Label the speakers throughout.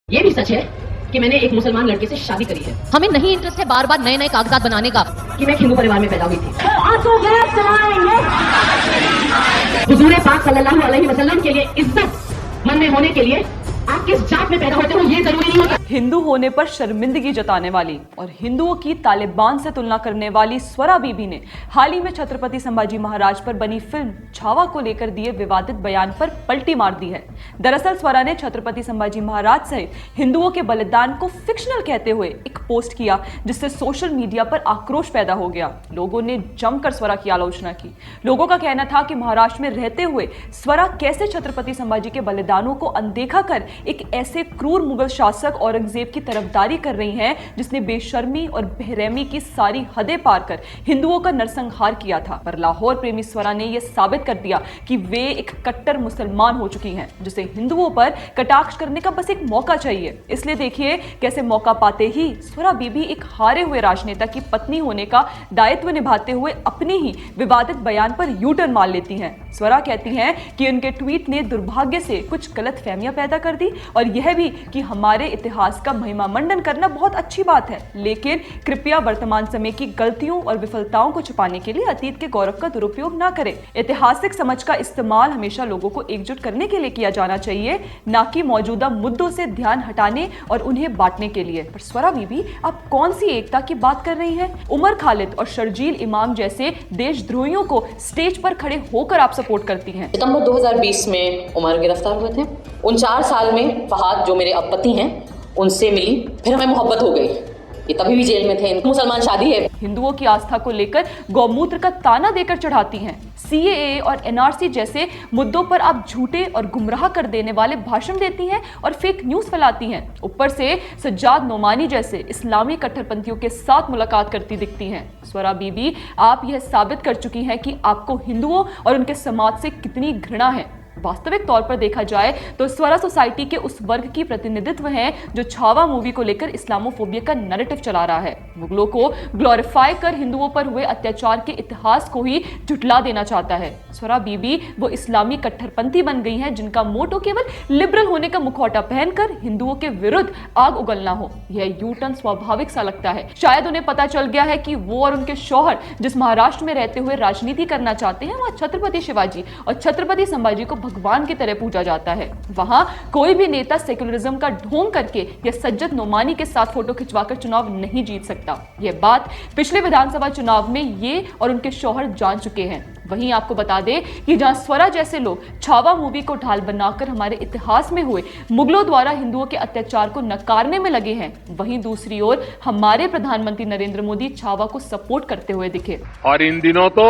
Speaker 1: ये भी सच है कि मैंने एक मुसलमान लड़के से शादी करी है।
Speaker 2: हमें नहीं इंटरेस्ट है बार बार नए नए कागजात बनाने का।
Speaker 1: कि मैं हिंदू परिवार में पैदा हुई थी। हुजूर पाक सल्लल्लाहु अलैहि वसल्लम के लिए इज्जत मन में होने के लिए आप किस जात में पैदा होते हो ये जरूरी नहीं होता।
Speaker 3: हिंदू होने पर शर्मिंदगी जताने वाली और हिंदुओं की तालिबान से तुलना करने वाली स्वरा बीबी ने हाल ही में छत्रपति संभाजी महाराज पर बनी फिल्म छावा को लेकर दिए विवादित बयान पर पलटी मार दी है। दरअसल स्वरा ने छत्रपति संभाजी महाराज सहित हिंदुओं के बलिदान को फिक्शनल कहते हुए एक पोस्ट किया, जिससे सोशल मीडिया पर आक्रोश पैदा हो गया। लोगों ने जमकर स्वरा की आलोचना की। लोगों का कहना था कि महाराष्ट्र में रहते हुए स्वरा कैसे छत्रपति संभाजी के बलिदानों को अनदेखा कर एक ऐसे क्रूर मुगल शासक औरंगजेब की तरफदारी कर रही हैं, जिसने बेशर्मी और बेरहमी की सारी हदें पार कर हिंदुओं का नरसंहार किया था। पर लाहौर प्रेमी स्वरा ने यह साबित कर दिया कि वे एक कट्टर मुसलमान हो चुकी हैं, जिसे हिंदुओं पर कटाक्ष करने का बस एक मौका चाहिए। इसलिए देखिए कैसे मौका पाते ही स्वरा बीबी एक हारे हुए राजनेता की पत्नी होने का दायित्व निभाते हुए अपने ही विवादित बयान पर यू टर्न मार लेती हैं। स्वरा कहती हैं कि उनके ट्वीट ने दुर्भाग्य से कुछ गलतफहमियां पैदा कर दी और यह भी कि हमारे इतिहास का महिमा मंडन करना बहुत अच्छी बात है, लेकिन कृपया वर्तमान समय की गलतियों और विफलताओं को छुपाने के लिए अतीत के गौरव का दुरुपयोग न करें। ऐतिहासिक समझ का इस्तेमाल हमेशा लोगों को एकजुट करने के लिए किया जाना चाहिए, न कि मौजूदा मुद्दों से ध्यान हटाने और उन्हें बांटने के लिए। पर स्वरा बीबी आप कौन सी एकता की बात कर रही हैं? उमर खालिद और शर्जील इमाम जैसे देशद्रोहियों को स्टेज पर खड़े होकर आप सपोर्ट करती हैं।
Speaker 4: सितंबर 2020 में उमर गिरफ्तार हुए थे। उन 4 साल में फहाद जो मेरे अब पति हैं उनसे मिली, फिर हमें मोहब्बत हो गई। ये तभी भी जेल में थे। मुसलमान शादी है।
Speaker 3: हिंदुओं की आस्था को लेकर गौमूत्र का ताना देकर चढ़ाती हैं। CAA और NRC जैसे मुद्दों पर आप झूठे और गुमराह कर देने वाले भाषण देती हैं और फेक न्यूज फैलाती हैं। ऊपर से सज्जाद नोमानी जैसे इस्लामी कट्टरपंथियों के साथ मुलाकात करती दिखती हैं। स्वरा बीबी आप यह साबित कर चुकी हैं कि आपको हिंदुओं और उनके समाज से कितनी घृणा है। वास्तविक तौर पर देखा जाए तो स्वरा सोसाइटी के उस वर्ग की प्रतिनिधित्व है जो छावा मूवी को लेकर इस्लामोफोबिया का नैरेटिव चला रहा है। मुगलों को ग्लोरीफाई कर हिंदुओं पर हुए अत्याचार के इतिहास को ही झुठला देना चाहता है। स्वरा बीबी वो इस्लामी कट्टरपंथी बन गई हैं जिनका मोटो केवल लिबरल होने का मुखौटा पहनकर हिंदुओं के विरुद्ध आग उगलना हो। यह यू टर्न स्वाभाविक सा लगता है। शायद उन्हें पता चल गया है कि वो और उनके शौहर जिस महाराष्ट्र में रहते हुए राजनीति करना चाहते हैं वहां छत्रपति शिवाजी और छत्रपति संभाजी को भगवान की तरह पूजा जाता है। वहां कोई भी नेता सेक्युलरिज्म का ढोंग करके या सज्जद नोमानी के साथ फोटो खिंचवाकर चुनाव नहीं जीत सकता। यह बात पिछले विधानसभा चुनाव में ये और उनके शौहर जान चुके हैं। वहीं आपको बता दें कि जहां स्वरा जैसे लोग छावा मूवी को ढाल बनाकर हमारे इतिहास में हुए मुगलों द्वारा हिंदुओं के अत्याचार को नकारने में लगे हैं, वहीं दूसरी ओर हमारे प्रधानमंत्री नरेंद्र मोदी छावा को सपोर्ट करते हुए दिखे।
Speaker 5: और इन दिनों तो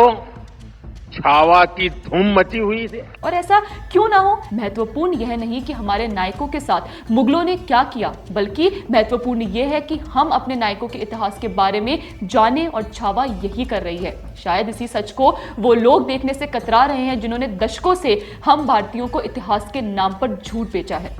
Speaker 5: छावा की धूम मची हुई है।
Speaker 3: और ऐसा क्यों ना हो, महत्वपूर्ण यह नहीं कि हमारे नायकों के साथ मुगलों ने क्या किया, बल्कि महत्वपूर्ण यह है कि हम अपने नायकों के इतिहास के बारे में जाने और छावा यही कर रही है। शायद इसी सच को वो लोग देखने से कतरा रहे हैं जिन्होंने दशकों से हम भारतीयों को इतिहास के नाम पर झूठ बेचा है।